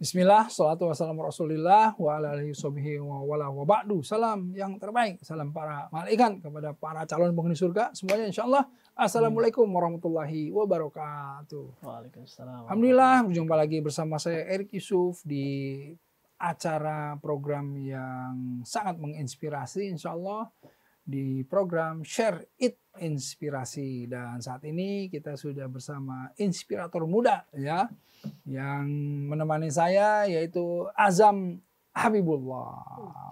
Bismillah, salatu wassalamu rasulillah wa ala alihi wa wala wa ba'du. Salam yang terbaik, salam para malaikat kepada para calon penghuni surga semuanya insyaallah. Assalamualaikum warahmatullahi wabarakatuh. Waalaikumsalam. Alhamdulillah berjumpa lagi bersama saya Erik Yusuf di acara program yang sangat menginspirasi insyaallah, di program Share It Inspirasi. Dan saat ini kita sudah bersama inspirator muda ya, yang menemani saya yaitu Azam Habibullah.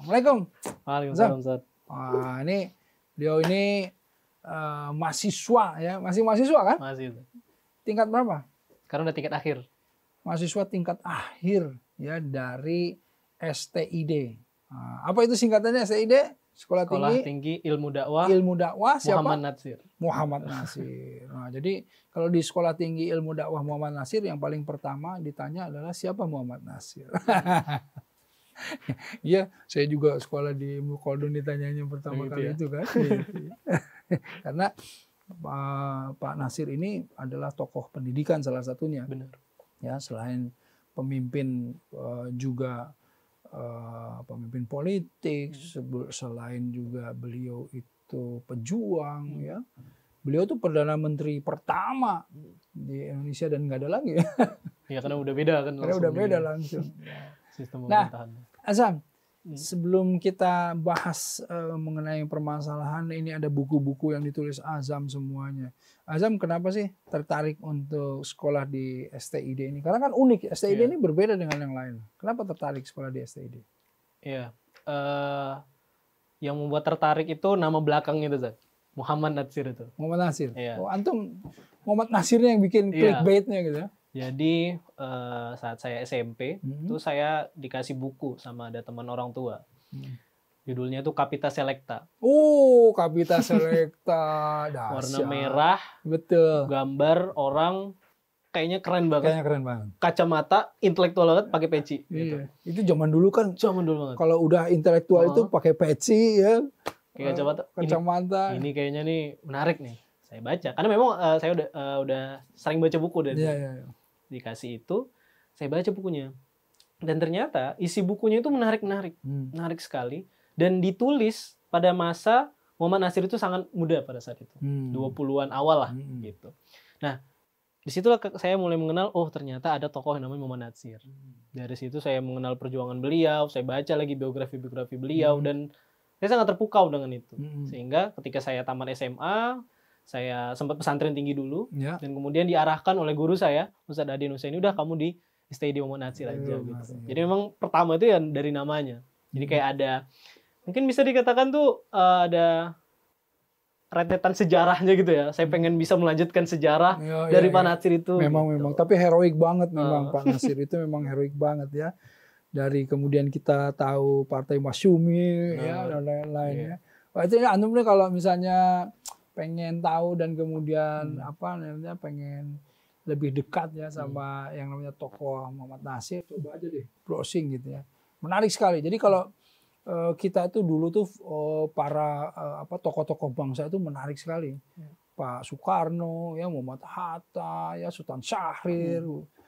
Assalamualaikum. Waalaikumsalam, Ustaz. Wah, ini beliau ini mahasiswa ya, masih mahasiswa kan? Masih. Tingkat berapa? Sekarang udah tingkat akhir. Mahasiswa tingkat akhir ya dari STID. Nah, apa itu singkatannya STID? Sekolah Tinggi Ilmu Dakwah. Ilmu Dakwah siapa? Muhammad Natsir. Muhammad Nasir. Nah, jadi kalau di Sekolah Tinggi Ilmu Dakwah Muhammad Nasir yang paling pertama ditanya adalah siapa Muhammad Nasir. Iya, saya juga sekolah di Ilmu Khaldun ditanyanya pertama Begitu kali ya? itu kan. Karena Pak Nasir ini adalah tokoh pendidikan salah satunya. Benar. Ya, selain pemimpin juga pemimpin politik, selain juga beliau itu pejuang ya. Beliau tuh Perdana Menteri pertama di Indonesia dan nggak ada lagi ya. Ya karena udah beda kan. Karena udah beda langsung. Sistem Nah, pemerintahan. Azam, sebelum kita bahas mengenai permasalahan ini, ada buku-buku yang ditulis Azam semuanya. Azam kenapa sih tertarik untuk sekolah di STID ini? Karena kan unik, STID ini berbeda dengan yang lain. Kenapa tertarik sekolah di STID? Iya. Yang membuat tertarik itu nama belakangnya itu, Zat. Muhammad Natsir itu. Muhammad Nasir. Iya. Oh, antum Muhammad Nasirnya yang bikin clickbaitnya gitu ya? Jadi saat saya SMP, itu saya dikasih buku sama ada teman orang tua. Judulnya itu Kapita Selecta. Oh, Kapita Selecta. Warna merah. Betul. Gambar orang kayaknya keren banget. Kayaknya keren banget. Kacamata, intelektual banget, pakai peci. Iya. Gitu. Itu zaman dulu kan. Zaman dulu banget. Kalau udah intelektual itu pakai peci ya. Kayak kacamata. Ini kayaknya nih menarik nih. Saya baca. Karena memang saya udah sering baca buku dari dikasih itu. Saya baca bukunya. Dan ternyata isi bukunya itu menarik sekali. Dan ditulis pada masa Muhammad Nasir itu sangat muda pada saat itu. 20-an awal lah gitu. Nah, disitulah saya mulai mengenal, oh ternyata ada tokoh yang namanya Muhammad Nasir. Dari situ saya mengenal perjuangan beliau, saya baca lagi biografi beliau, dan saya sangat terpukau dengan itu. Sehingga ketika saya tamat SMA, saya sempat pesantren tinggi dulu, dan kemudian diarahkan oleh guru saya, Ustadz Adin Husaini, udah kamu di STID Muhammad Nasir aja gitu. Jadi memang pertama itu ya dari namanya. Jadi kayak ada, mungkin bisa dikatakan tuh ada rentetan sejarahnya gitu ya. Saya pengen bisa melanjutkan sejarah dari Pak Nasir itu. Memang. Tapi heroik banget memang Pak Nasir itu memang heroik banget ya. Dari kemudian kita tahu Partai Masyumi ya dan lain-lain ya. Wah, itu ya antum nih kalau misalnya pengen tahu dan kemudian pengen lebih dekat ya sama yang namanya tokoh Muhammad Nasir, coba aja deh browsing gitu ya. Menarik sekali. Jadi kalau kita itu dulu tuh para tokoh-tokoh bangsa itu menarik sekali. Pak Soekarno, ya Muhammad Hatta, ya Sultan Syahrir,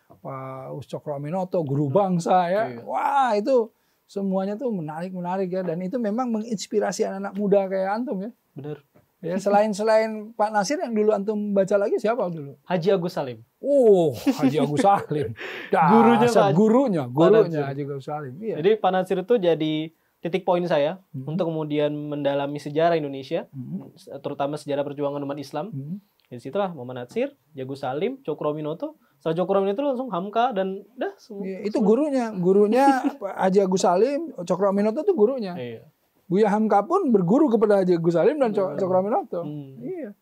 Pak Cokroaminoto, guru bangsa ya. Wah, itu semuanya tuh menarik ya, dan itu memang menginspirasi anak-anak muda kayak antum ya. Benar. Ya, selain Pak Nasir yang dulu antum baca lagi siapa dulu? Haji Agus Salim. Oh, Haji Agus Salim. Gurunya Haji Agus Salim. Iya. Jadi Pak Nasir itu jadi titik poin saya untuk kemudian mendalami sejarah Indonesia, terutama sejarah perjuangan umat Islam. Di situlah Muhammad Natsir, Haji Agus Salim, Cokroaminoto. Setelah Cokroaminoto langsung Hamka dan dah semua. Iya, itu gurunya Haji Agus Salim, Cokroaminoto itu gurunya. Iya. Buya Hamka pun berguru kepada Haji Agus Salim dan Cokroaminoto. Iya.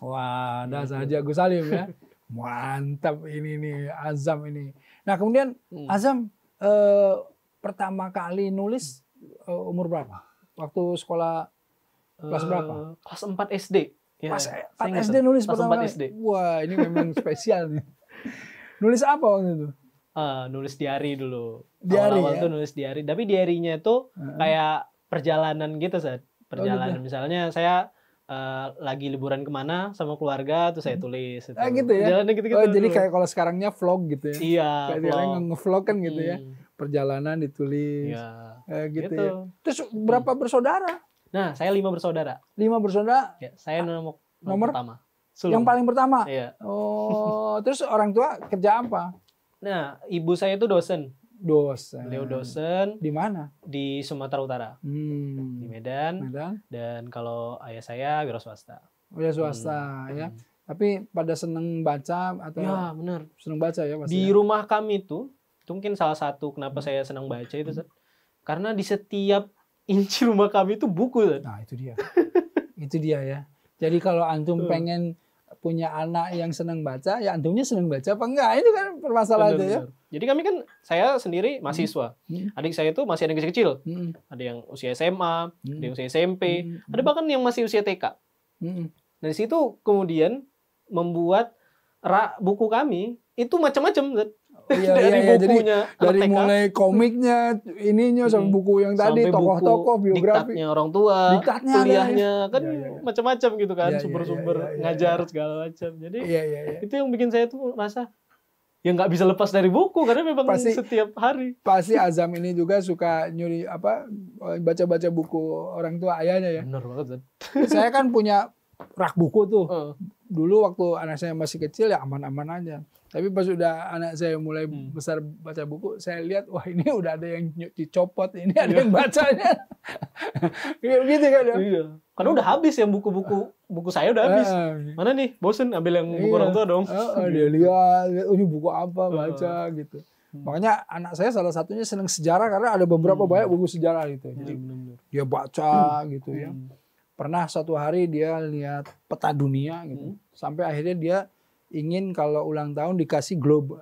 Wah, dasar Haji Agus Salim ya. Mantap ini nih Azam ini. Nah, kemudian Azam pertama kali nulis umur berapa? Waktu sekolah kelas berapa? Kelas 4 SD. Ya, Pas 4 SD nulis pertama kali. SD. Wah, ini memang spesial nih. Nulis apa waktu itu? Nulis diary dulu. Diary Awal-awal ya? tuh nulis diary. Tapi diary-nya itu kayak perjalanan gitu, Zat. Perjalanan. gitu. Misalnya saya lagi liburan kemana sama keluarga tuh saya tulis itu. Gitu ya. Jalannya gitu-gitu. Oh, jadi kayak kalau sekarangnya vlog gitu ya. Iya, kayak nge-vlog kan gitu ya. Perjalanan ditulis. Iya. Gitu ya. Terus berapa bersaudara? Nah, saya 5 bersaudara. 5 bersaudara? Ya, saya nomor pertama. Sulung. Yang paling pertama? Iya. Oh, terus orang tua kerja apa? Nah, ibu saya itu dosen. Beliau dosen. Di mana? Di Sumatera Utara. Di Medan. Dan kalau ayah saya wira swasta. Wira swasta ya. Tapi pada seneng baca atau? Ya, benar. Seneng baca ya pasti. Di rumah kami itu mungkin salah satu kenapa saya senang baca itu, karena di setiap inci rumah kami itu buku. Nah, itu dia. Itu dia ya. Jadi kalau antum pengen punya anak yang senang baca, ya antumnya senang baca apa enggak? Itu kan permasalahannya ya. Jadi kami kan, saya sendiri mahasiswa. Adik saya itu masih ada yang kecil-kecil. Ada yang usia SMA, ada yang usia SMP, ada bahkan yang masih usia TK. Dari situ kemudian membuat buku kami itu macam-macam. Dari bukunya, dari mulai komiknya, ininya sampai buku yang tadi, tokoh-tokoh, biografi, diktatnya orang tua, kuliahnya kan macam-macam gitu kan, sumber-sumber ngajar segala macam. Jadi itu yang bikin saya tuh rasa ya nggak bisa lepas dari buku karena memang setiap hari. Pasti Azam ini juga suka nyuri baca-baca buku orang tua ayahnya ya. Benar banget. Saya kan punya rak buku tuh. Dulu waktu anak saya masih kecil ya aman-aman aja. Tapi pas udah anak saya mulai besar baca buku, saya lihat wah ini udah ada yang dicopot, ini ada yang bacanya. Gitu kan ya. Iya. Karena udah habis ya buku saya udah habis. Mana nih? Bosen ambil yang buku orang tua dong. Dia lihat ini buku apa baca gitu. Makanya anak saya salah satunya senang sejarah karena ada beberapa banyak buku sejarah gitu. Jadi dia baca gitu ya. Pernah suatu hari dia lihat peta dunia gitu. Sampai akhirnya dia ingin kalau ulang tahun dikasih globe.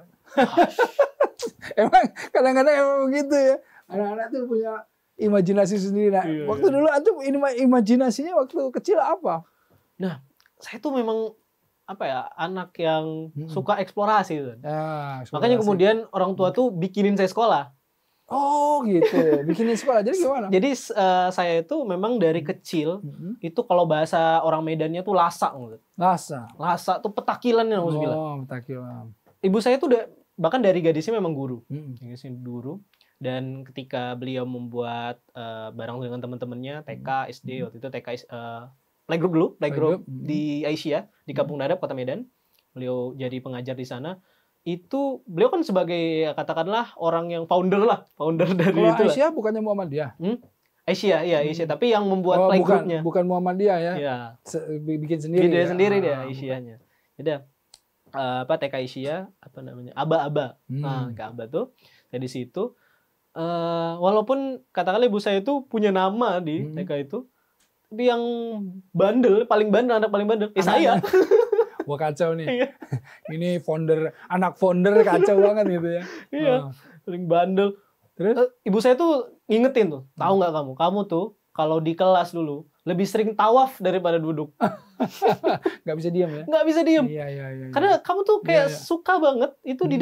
Emang kadang-kadang emang begitu ya. Anak-anak tuh punya imajinasi sendiri. Nah, waktu dulu antum imajinasinya waktu kecil apa? Nah, saya tuh memang anak yang suka eksplorasi tuh. Makanya kemudian orang tua tuh bikinin saya sekolah. Oh gitu, bikinin sekolah. Jadi gimana? Jadi saya itu memang dari kecil itu kalau bahasa orang Medannya tuh lasa. Lasa tuh petakilan ya maksudnya. Oh, petakilan. Ibu saya tuh bahkan dari gadisnya memang guru. Guru. Dan ketika beliau membuat bareng dengan teman-temannya TK, SD, waktu itu TK playgroup di Aisyah di Kampung Dadap, Kota Medan. Beliau jadi pengajar di sana. Itu beliau kan sebagai katakanlah orang yang founder dari itu. Kalau Aisyah bukannya Muhammadiyah? Aisyah, iya Aisyah, tapi yang membuat playgroupnya. Bukan Muhammadiyah ya? Iya. Bikin sendiri. Bikin sendiri dia Aisyahnya. Jadi TK Aisyah Aba-aba. Nah, ke Aba tuh dari situ walaupun katakanlah ibu saya itu punya nama di TK itu, tapi yang paling bandel anak paling bandel saya. Wah kacau nih. Ini anak founder kacau banget gitu ya. Iya, paling bandel. Terus ibu saya tuh ngingetin tuh, tahu nggak kamu tuh kalau di kelas dulu lebih sering tawaf daripada duduk. Nggak bisa diam ya? Nggak bisa diam. Iya. Karena kamu tuh kayak suka banget itu di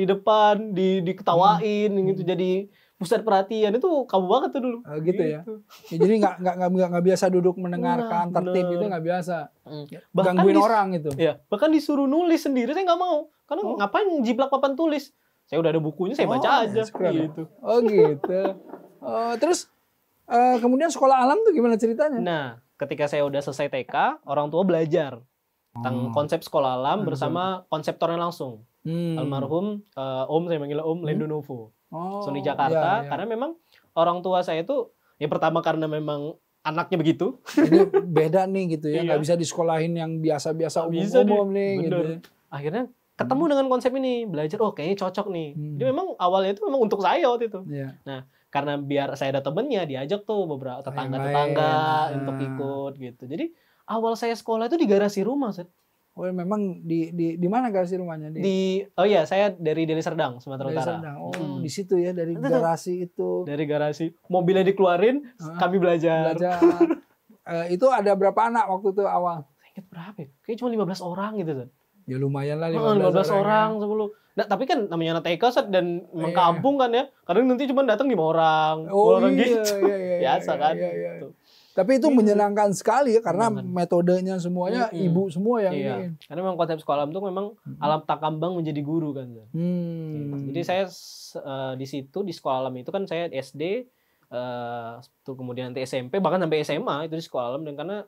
depan, diketawain gitu, jadi pusat perhatian itu kamu banget tuh dulu. Gitu ya. Jadi nggak biasa duduk mendengarkan tertib itu nggak biasa. Gangguin orang itu. Ya, bahkan disuruh nulis sendiri saya nggak mau. Karena ngapain jiplak papan tulis? Saya udah ada bukunya, saya baca aja. Gitu. Oh gitu. Terus kemudian sekolah alam tuh gimana ceritanya? Nah, ketika saya udah selesai TK, orang tua belajar tentang konsep sekolah alam bersama konseptornya langsung. Almarhum Om, saya manggil Om Lendo Novo. Sony Jakarta, karena memang orang tua saya itu ya pertama karena memang anaknya begitu. Ini beda nih gitu ya, nggak bisa disekolahin yang biasa-biasa umum nih. Gitu. Akhirnya ketemu dengan konsep ini, belajar, kayaknya cocok nih. Jadi memang awalnya itu memang untuk saya waktu itu. Nah, karena biar saya ada temennya, diajak tuh beberapa tetangga-tetangga untuk ikut gitu. Jadi awal saya sekolah itu di garasi rumah, Set. Oh, memang di mana garasi rumahnya? Saya dari Deli Serdang, Sumatera Utara. Di situ ya, dari garasi itu. Dari garasi. Mobilnya dikeluarin, kami belajar. Itu ada berapa anak waktu itu awal? Saya ingat berapa ya? Kayaknya cuma 15 orang gitu, Set. Ya lumayan lah 15 orang, 10. Nah, tapi kan namanya anak TK, Set, dan memang kampung kan ya. Kadang nanti cuma datang 5 orang, 10 orang gitu. Biasa kan. Gitu. Tapi itu menyenangkan sekali ya, karena metodenya semuanya ibu semua yang ini. Karena memang konsep sekolah alam itu memang alam takambang menjadi guru kan. Jadi saya di situ di sekolah alam itu kan saya SD, tuh kemudian nanti SMP, bahkan sampai SMA itu di sekolah alam. Dan karena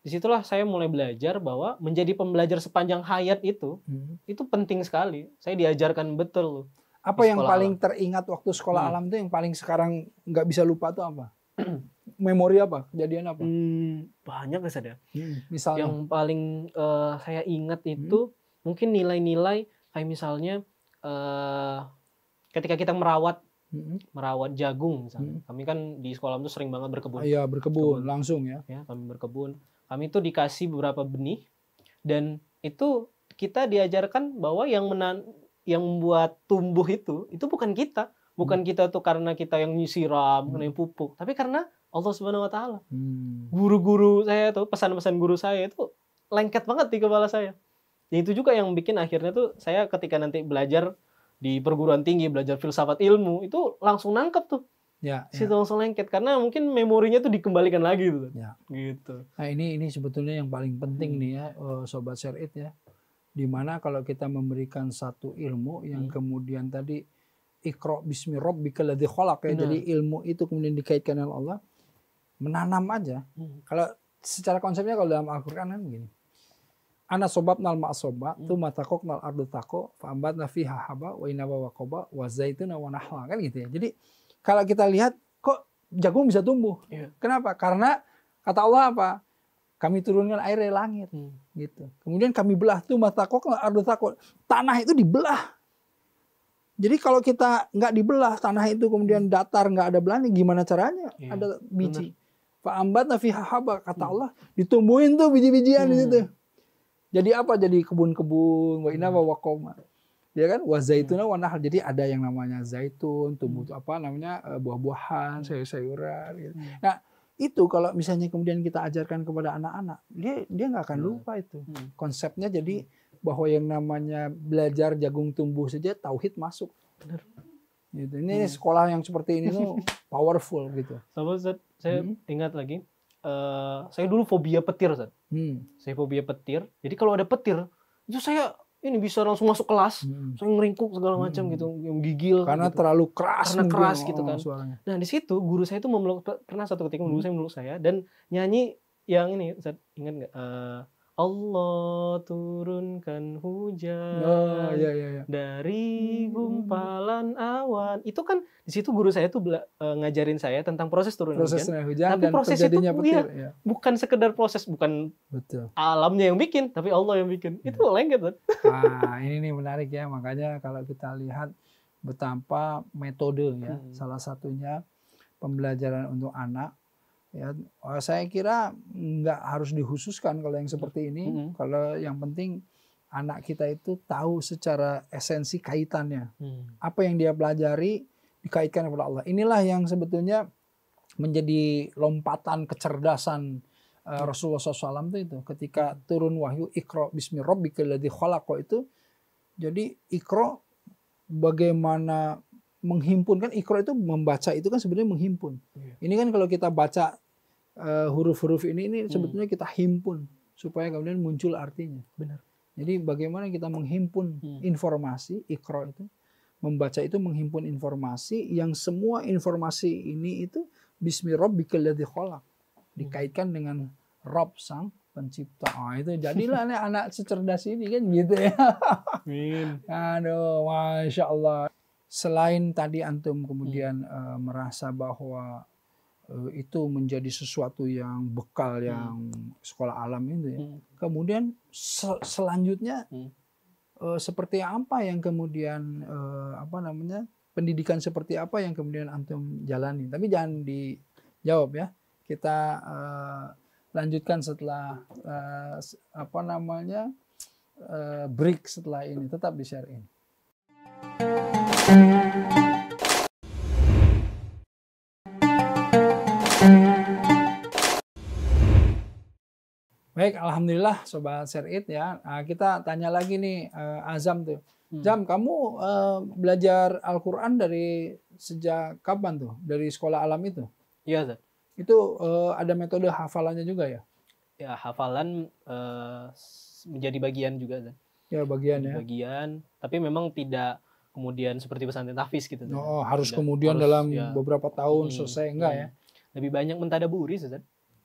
disitulah saya mulai belajar bahwa menjadi pembelajar sepanjang hayat itu penting sekali. Saya diajarkan betul loh. Apa yang paling teringat waktu sekolah alam itu, yang paling sekarang nggak bisa lupa tuh apa? Memori apa? Kejadian apa? Banyak ya saya. Misalnya yang paling saya ingat itu mungkin nilai-nilai kayak misalnya ketika kita merawat jagung misalnya. Kami kan di sekolah itu sering banget berkebun. Iya, berkebun langsung ya. Kami berkebun. Kami itu dikasih beberapa benih dan itu kita diajarkan bahwa yang membuat tumbuh itu bukan kita. Bukan kita tuh karena kita yang nyisiram, yang pupuk, tapi karena Allah Subhanahu wa taala. Guru-guru saya tuh, pesan-pesan guru saya itu lengket banget di kepala saya. Dan itu juga yang bikin akhirnya tuh saya ketika nanti belajar di perguruan tinggi, belajar filsafat ilmu, itu langsung nangkep tuh. Situ langsung lengket karena mungkin memorinya tuh dikembalikan lagi tuh. Gitu. Nah, ini sebetulnya yang paling penting nih ya, Sobat Syar'id ya. Dimana kalau kita memberikan satu ilmu yang kemudian tadi Iqra bismi rabbikal ladzi khalaq ya. Jadi ilmu itu kemudian dikaitkan dengan Allah, menanam aja. Kalau secara konsepnya kalau dalam Al-Qur'an kan begini. Ana sobabnal ma'soba, tsumma taqaqnal ardu taqo, fa ambatna fiha haba wa inaba wa qaba wa zaituna wa nahla, kan gitu ya. Jadi kalau kita lihat kok jagung bisa tumbuh. Kenapa? Karena kata Allah apa? Kami turunkan air dari langit gitu. Kemudian kami belah, tsumma taqaqnal ardu taqo. Tanah itu dibelah. Jadi kalau kita nggak dibelah, tanah itu kemudian datar, nggak ada belahnya, gimana caranya? Ada biji. Fa'ambatna fiha haba, kata Allah, ditumbuhin tuh biji-bijian di situ. Jadi apa? Jadi kebun-kebun, wa inaba wa qoma. Ya kan? Wa zaituna wa nahl. Jadi ada yang namanya zaitun, tumbuh apa namanya buah-buahan, sayur-sayuran gitu. Nah, itu kalau misalnya kemudian kita ajarkan kepada anak-anak, dia nggak akan lupa itu. Konsepnya jadi bahwa yang namanya belajar jagung tumbuh saja tauhid masuk. Benar. Gitu. Ini sekolah yang seperti ini tuh powerful gitu. Sama Ustaz, saya ingat lagi, saya dulu fobia petir, Ustaz. Saya fobia petir. Jadi kalau ada petir, itu saya ini bisa langsung masuk kelas, saya ngeringkuk segala macam gitu, yang gigil. Karena gitu. terlalu keras. Karena keras gitu kan. Suaranya. Nah di situ guru saya itu pernah satu ketika guru saya meluk saya dan nyanyi yang ini, Ustaz, ingat nggak? Allah turunkan hujan dari gumpalan awan. Itu kan di situ guru saya tuh ngajarin saya tentang proses turun hujan. Hujan. Tapi dan proses itu petir, bukan sekedar proses, bukan alamnya yang bikin, tapi Allah yang bikin. Itu lengket. Nah, ini nih menarik ya. Makanya kalau kita lihat betapa metode ya, salah satunya pembelajaran untuk anak. Ya, saya kira nggak harus dikhususkan kalau yang seperti ini. Kalau yang penting anak kita itu tahu secara esensi kaitannya. Apa yang dia pelajari dikaitkan kepada Allah. Inilah yang sebetulnya menjadi lompatan kecerdasan Rasulullah SAW itu. Ketika turun wahyu Iqra bismi rabbikal ladzi khalaq itu. Jadi Iqra bagaimana menghimpun, kan Iqra itu membaca itu kan sebenarnya menghimpun. Ini kan kalau kita baca huruf-huruf ini sebetulnya kita himpun supaya kemudian muncul artinya. Benar. Jadi bagaimana kita menghimpun informasi, Iqra itu membaca itu menghimpun informasi yang semua informasi ini itu bismi rabbikal ladzi khalaq, dikaitkan dengan Rabb sang pencipta. Itu jadilah anak secerdas ini kan gitu ya. Amin. Aduh, Masya Allah. Selain tadi antum kemudian merasa bahwa itu menjadi sesuatu yang bekal yang sekolah alam itu ya. Kemudian selanjutnya seperti apa yang kemudian pendidikan seperti apa yang kemudian antum jalani. Tapi jangan dijawab ya. Kita lanjutkan setelah break setelah ini. Tetap di Share In. Baik, alhamdulillah Sobat Syar'id ya. Nah, kita tanya lagi nih Azam tuh. Jam, kamu belajar Al-Quran dari sejak kapan tuh? Dari sekolah alam itu? Iya, Zat. Itu ada metode hafalannya juga ya? Ya hafalan menjadi bagian juga kan. Ya bagian ya. Bagian, tapi memang tidak kemudian seperti pesantren tahfiz gitu. Oh, harus tidak, kemudian harus, dalam beberapa tahun selesai enggak ya? Lebih banyak mentadaburi, Ustaz.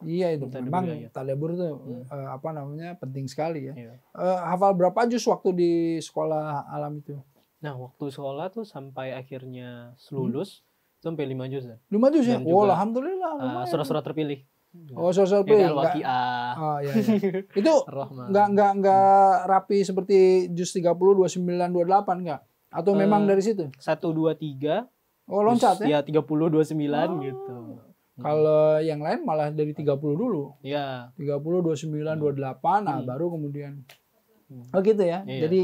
Iya itu memang tadabbur itu apa namanya penting sekali ya. Hafal berapa juz waktu di sekolah alam itu? Nah, waktu sekolah tuh sampai akhirnya lulus sampai 5 juz. 5 juz ya? Oh, alhamdulillah. Surat-surat terpilih. Oh, surat terpilih. Al-Waqiah. Oh, iya. Itu enggak rapi seperti juz 30, 29, 28 enggak? Atau memang dari situ? 1 2 3. Oh, loncat ya? Ya 30 29 gitu. Kalau yang lain malah dari 30 dulu. Iya. 30, 29, 28, nah baru kemudian. Oh gitu ya. Iya. Jadi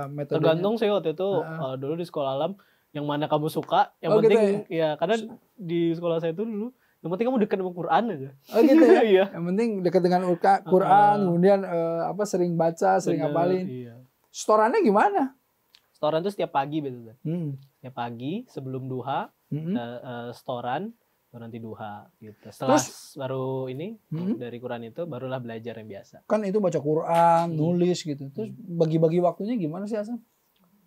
metodenya. Tergantung sih waktu itu dulu di sekolah alam yang mana kamu suka, yang penting gitu ya karena di sekolah saya itu dulu yang penting kamu dekat sama Quran aja. Oh gitu ya. Iya. Yang penting dekat dengan Quran, kemudian sering baca, sering ngapalin. Iya. Setorannya gimana? Setoran itu setiap pagi betul. Setiap pagi sebelum duha setoran nanti duha gitu. Setelah baru ini dari Quran itu barulah belajar yang biasa. Kan itu baca Quran, nulis gitu. Terus bagi-bagi waktunya gimana sih Hasan?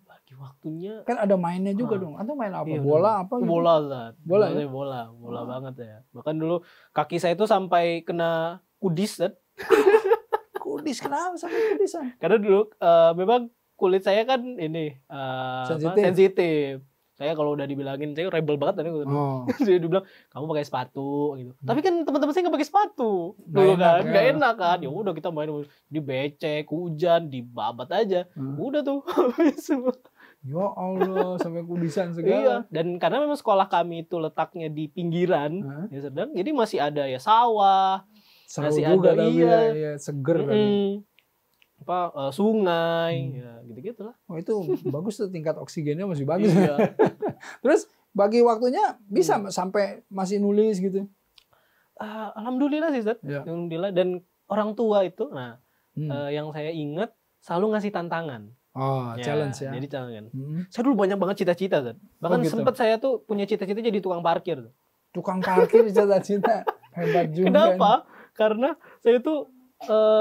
Bagi waktunya kan ada mainnya juga dong. Atau main apa? Iya, bola apa? Gitu? Bola lah. Bola ya? Bola banget ya. Bahkan dulu kaki saya itu sampai kena kudis kan. Kudis kenapa sampai kudisan? Karena dulu memang kulit saya kan ini sensitif. Saya kalau udah dibilangin saya rebel banget tadi jadi dibilang kamu pakai sepatu gitu. Tapi kan teman-teman saya nggak pakai sepatu dulu kan, nggak enak kan. Ya udah kita main di becek, hujan, dibabat aja. Udah tuh. Ya Allah, sampai kudisan segala. Iya, dan karena memang sekolah kami itu letaknya di pinggiran, ya sedang, jadi masih ada ya sawah, seru masih juga ada ya, seger kan. Sungai, ya gitu-gitu lah. Oh itu bagus tuh tingkat oksigennya masih bagus. Iya. Terus bagi waktunya bisa sampai masih nulis gitu? Alhamdulillah sih, Zat. Ya. Alhamdulillah. Dan orang tua itu, yang saya ingat selalu ngasih tantangan. Oh, ya, challenge ya. Jadi challenge. Saya dulu banyak banget cita-cita, Zat. Bahkan gitu. Sempat saya tuh punya cita-cita jadi tukang parkir. Tukang parkir cita-cita. Hebat juga. Kenapa? Karena saya tuh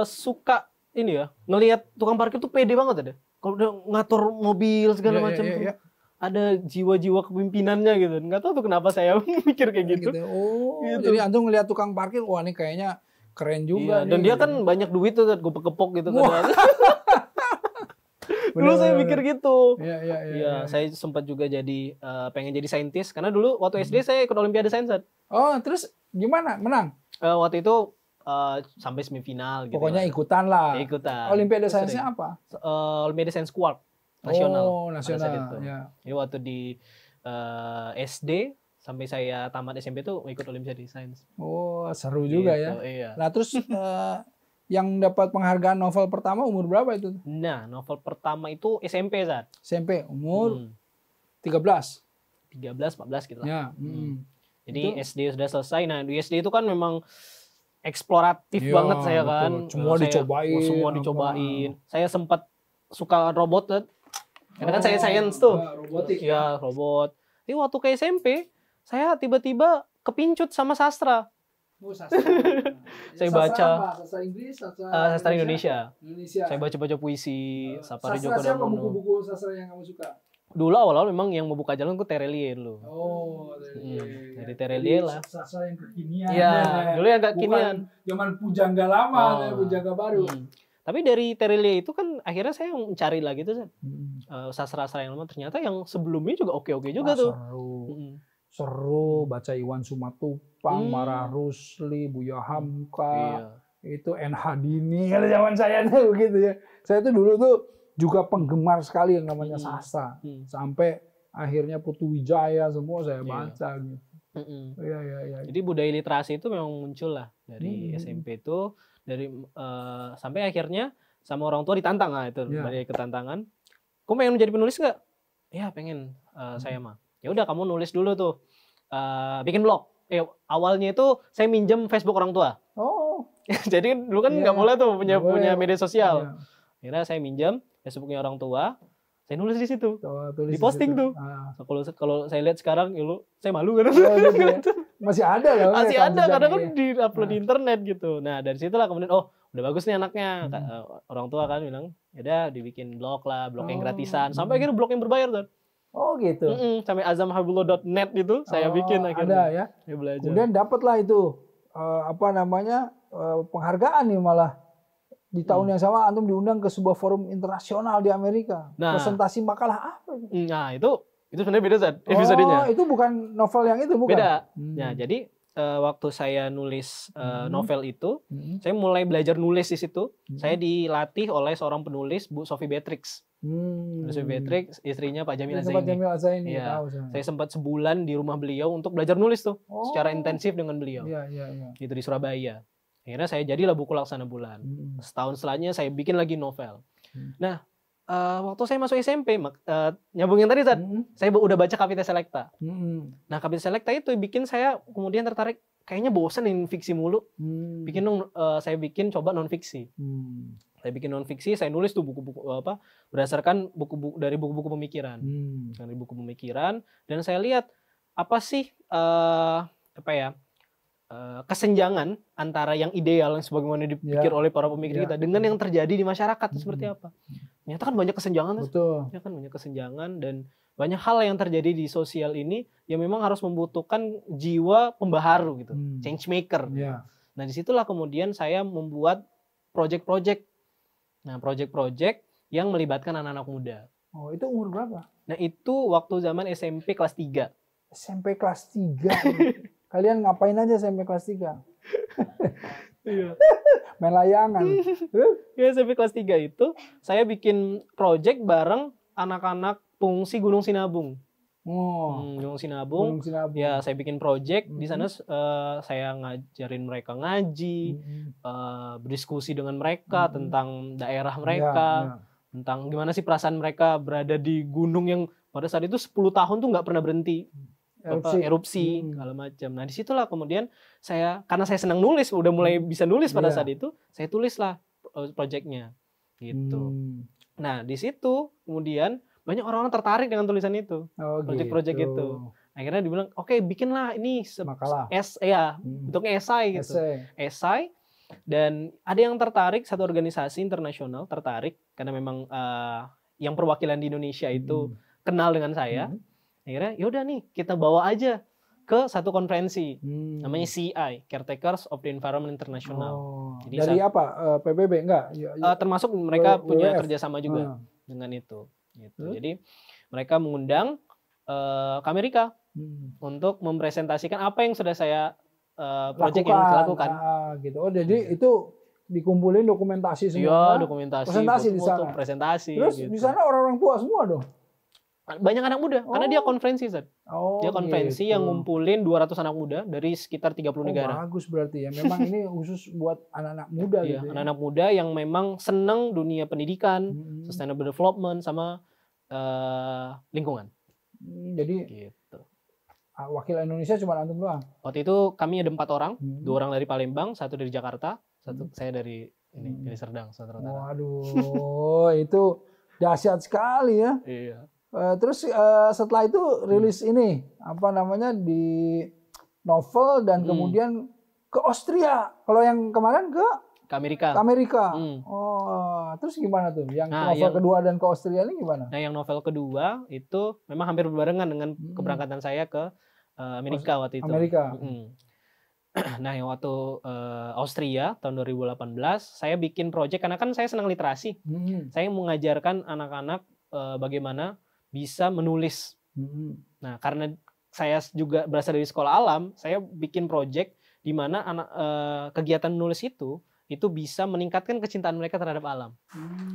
suka ini ya, ngelihat tukang parkir tuh pede banget ada. Kalau udah ngatur mobil segala macam tuh. Ada jiwa-jiwa kepemimpinannya gitu. Nggak tahu tuh kenapa saya mikir kayak gitu. Oh, gitu. Jadi antum ngelihat tukang parkir, wah ini kayaknya keren juga. Iya, dan dia kan banyak duit tuh, gopek-gepok gitu kan. Dulu saya mikir gitu. Iya, saya sempat juga jadi pengen jadi saintis karena dulu waktu SD saya ikut Olimpiade Sains. Oh, terus gimana? Menang? Waktu itu sampai semifinal gitu. Pokoknya ikutan lah. Ikutan. Olimpiade Sainsnya apa? Olimpiade Sains Quark nasional. Oh, nasional. Ya. Jadi waktu di SD sampai saya tamat SMP tuh ikut Olimpiade Sains. Oh, seru juga ya. Iya. Nah, terus yang dapat penghargaan novel pertama umur berapa itu? Nah, novel pertama itu SMP, Zat. SMP, umur 13. 13, 14 gitu lah. Ya. Jadi itu? SD sudah selesai. Nah, di SD itu kan memang eksploratif banget saya kan. Semua dicobain. Saya sempat suka robot, Zat. Karena kan saya sains tuh. Robotik. Ya, robot. Tapi waktu ke SMP, saya tiba-tiba kepincut sama sastra. Oh, sastra. Saya baca sastra Inggris, sastra Indonesia. Saya baca puisi, Sapari Djoko Damono. Siapa buku-buku sastra yang kamu suka? Dulu awal-awal memang yang membuka jalan itu Terelie dulu. Oh, dari Terelie lah. Sastra yang kekinian. Iya, dulu yang kekinian. Zaman pujangga lama, pujangga baru. Tapi dari Terelie itu kan akhirnya saya mencari lagi tuh sastra-sastra yang lama, ternyata yang sebelumnya juga oke-oke juga tuh. Seru baca Iwan Sumatupang, Marah Rusli, Buya Hamka, itu NH Dini kalau zaman saya tuh begitu ya. Saya tuh dulu tuh juga penggemar sekali yang namanya sastra. Sampai akhirnya Putu Wijaya semua saya baca gitu. Iya. Jadi budaya literasi itu memang muncul lah dari SMP itu, dari sampai akhirnya sama orang tua ditantang lah itu, dari ketantangan. Kamu pengen menjadi penulis nggak? Ya pengen, saya mah. Ya udah kamu nulis dulu tuh, bikin blog. Awalnya itu saya minjem Facebook orang tua. Oh. Jadi dulu kan nggak boleh tuh punya media sosial. Akhirnya saya minjem Facebooknya orang tua. Saya nulis di situ. Tulis di posting tuh. Kalau saya lihat sekarang, ya saya malu kan. Gitu ya. Masih ada loh. Masih ada, kadang kan di-upload di internet gitu. Nah, dari situlah kemudian, udah bagus nih anaknya. Orang tua kan bilang, ya udah dibikin blog lah, blog yang gratisan. Sampai akhirnya blog yang berbayar kan. Oh gitu. Sampai azamhabullah.net itu saya bikin akhirnya. Ada ya. Saya belajar. Kemudian dapatlah itu penghargaan nih malah. Di tahun yang sama antum diundang ke sebuah forum internasional di Amerika. Presentasi makalah apa itu? Nah, itu sebenarnya beda Zat, episodenya. Itu bukan novel yang itu, bukan? Beda. Nah, jadi waktu saya nulis novel itu, saya mulai belajar nulis di situ. Saya dilatih oleh seorang penulis, Bu Sophie Beatrix. Bu Sophie Beatrix, istrinya Pak Jamil Azaini. Ya, saya sempat sebulan di rumah beliau untuk belajar nulis tuh, secara intensif dengan beliau. Gitu di Surabaya. Akhirnya saya jadilah Buku Laksana Bulan. Setahun setelahnya saya bikin lagi novel. Nah, waktu saya masuk SMP, nyambungin tadi Zat, saya udah baca Kapita Selecta. Nah, Kapita Selecta itu bikin saya kemudian tertarik, kayaknya bosan nih fiksi mulu. Saya bikin coba non fiksi. Saya bikin non fiksi, saya nulis tuh buku-buku berdasarkan dari buku-buku pemikiran. Dari buku pemikiran, dan saya lihat apa sih kesenjangan antara yang ideal yang sebagaimana dipikir oleh para pemikir kita dengan yang terjadi di masyarakat seperti apa. Ternyata kan banyak kesenjangan. Betul. Ya kan banyak kesenjangan dan banyak hal yang terjadi di sosial ini yang memang harus membutuhkan jiwa pembaharu gitu, change maker. Nah, disitulah kemudian saya membuat project-project. Nah, project-project yang melibatkan anak-anak muda. Oh, itu umur berapa? Nah, itu waktu zaman SMP kelas 3. SMP kelas 3. Kalian ngapain aja SMP kelas 3? Iya. Main layangan. Ya, SMP kelas 3 itu saya bikin project bareng anak-anak pengungsi Gunung Sinabung. Gunung Sinabung. Ya, saya bikin project di sana. Saya ngajarin mereka ngaji, berdiskusi dengan mereka tentang daerah mereka, tentang gimana sih perasaan mereka berada di gunung yang pada saat itu 10 tahun tuh nggak pernah berhenti. Erupsi segala macam. Nah, disitulah kemudian karena saya senang nulis, udah mulai bisa nulis pada saat itu, saya tulislah projectnya gitu. Nah, di situ kemudian banyak orang-orang tertarik dengan tulisan itu, project-project itu. Akhirnya dibilang, oke, bikinlah ini makalah. Bentuknya esai gitu. Esai. Dan ada yang tertarik, satu organisasi internasional tertarik karena memang yang perwakilan di Indonesia itu kenal dengan saya. Akhirnya yaudah nih kita bawa aja ke satu konferensi namanya CI, Caretakers of the Environment International. Jadi dari PBB enggak? Termasuk mereka punya kerjasama juga dengan itu. Gitu. Jadi mereka mengundang ke Amerika untuk mempresentasikan apa yang sudah saya project yang saya lakukan. Gitu. Oh, jadi itu dikumpulin dokumentasi semua. Iya, dokumentasi. Presentasi di sana. Presentasi. Terus gitu. di sana orang-orang tua semua dong. Banyak anak muda, karena dia konferensi, Zat. Dia konferensi yang ngumpulin 200 anak muda dari sekitar 30 negara. Bagus berarti ya. Memang ini khusus buat anak-anak muda gitu. Anak-anak muda yang memang senang dunia pendidikan, sustainable development, sama lingkungan. Jadi gitu. Wakil Indonesia cuma antum doang? Waktu itu kami ada 4 orang, 2 orang dari Palembang, 1 dari Jakarta, 1 saya dari Serdang, Sumatera Utara. Waduh, itu dahsyat sekali ya. Iya. Terus setelah itu rilis ini di novel dan kemudian ke Austria. Kalau yang kemarin ke Amerika. Oh, terus gimana tuh? Yang novel kedua dan ke Austria ini gimana? Nah, yang novel kedua itu memang hampir berbarengan dengan keberangkatan saya ke Amerika waktu itu. Nah, yang waktu Austria tahun 2018 saya bikin project karena kan saya senang literasi. Saya mengajarkan anak-anak bagaimana bisa menulis. Nah, karena saya juga berasal dari sekolah alam, saya bikin project di mana kegiatan menulis itu bisa meningkatkan kecintaan mereka terhadap alam.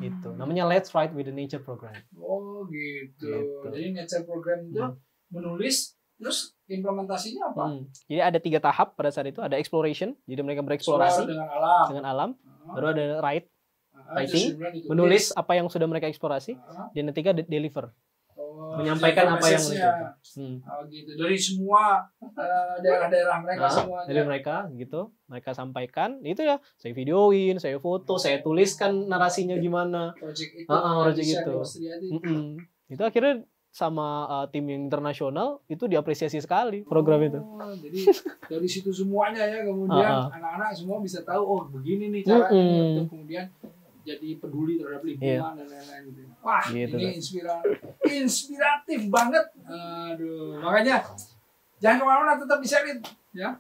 Gitu. Namanya Let's Write with the Nature Program. Oh, gitu. Jadi Nature Program itu menulis, terus implementasinya apa? Jadi ada 3 tahap pada saat itu. Ada exploration, jadi mereka bereksplorasi dengan alam. Baru ada writing, menulis apa yang sudah mereka eksplorasi. Dan ketiga deliver. menyampaikan apa yang mereka gitu dari semua daerah-daerah mereka semua dari mereka gitu, mereka sampaikan itu ya, saya videoin, saya foto, saya tuliskan narasinya gimana project itu. Itu akhirnya sama tim yang internasional itu diapresiasi sekali program itu. Jadi dari situ semuanya ya kemudian anak-anak semua bisa tahu oh begini nih caranya untuk kemudian jadi peduli terhadap lingkungan dan lain-lain gitu. Wah, gitu, ini inspiratif banget. Aduh, makanya jangan kemana-mana, tetap di Share It ya.